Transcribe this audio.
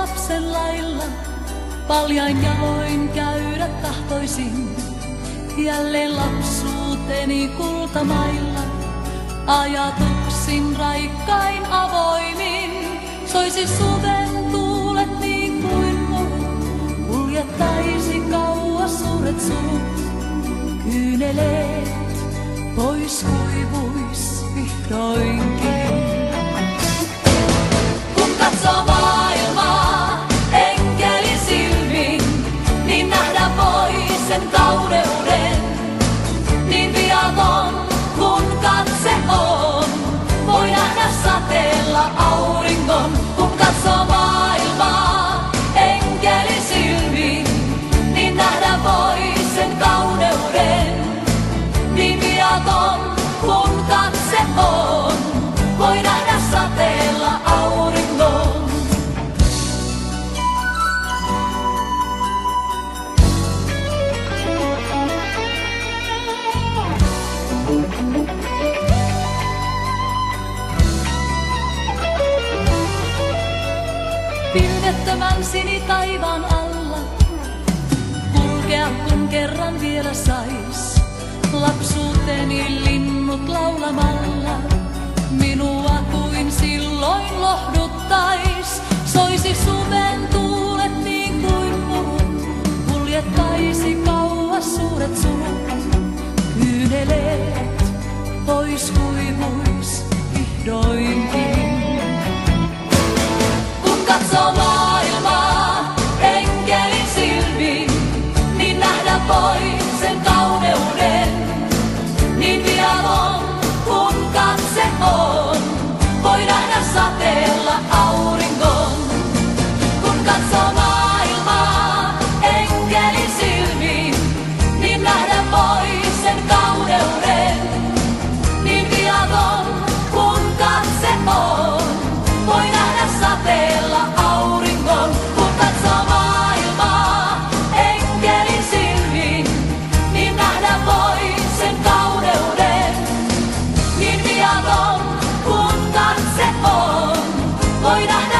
lapsen lailla, paljain jaloin käydä tahtoisin. Jälleen lapsuuteni kultamailla, ajatuksin raikkain avoimin. Soisi suven tuulet niin kuin murut, kuljettaisi kauas suuret surut. Kyyneleet pois kuivuis vihdoinkin. Kun katsoo maailmaa enkelin silmin, niin nähdä voi sen kauneuden. Niin viaton kun katse on, voi nähdä sateella auringon. Kun katsoo maailmaa enkelin silmin, niin nähdä voi sen kauneuden. Niin viaton kun katse on, voi nähdä sateella auringon. Pilvettömän sinitaivaan alla kulkea kun kerran vielä sais. Lapsuuteni linnut laulamalla minua kuin silloin lohduttais. Soisi suven tuulet niin kuin murut, kuljettaisi kauas suuret surut. Kyyneleet pois kuivuis vihdoinkin. Kun katsoo maailmaa enkelin silmin, niin nähdä voi sen kauneuden. Niin viaton kun katse on, voi nähdä sateella auringon. Kun katsoo maailmaa enkelin silmin, niin nähdä voi sen kauneuden. Niin viaton kun katse on, voi nähdä sateella auringon. Kun katsoo maailmaa enkelin silmin, niin nähdä voi sen kauneuden. Niin viaton kun katse on, voi nähdä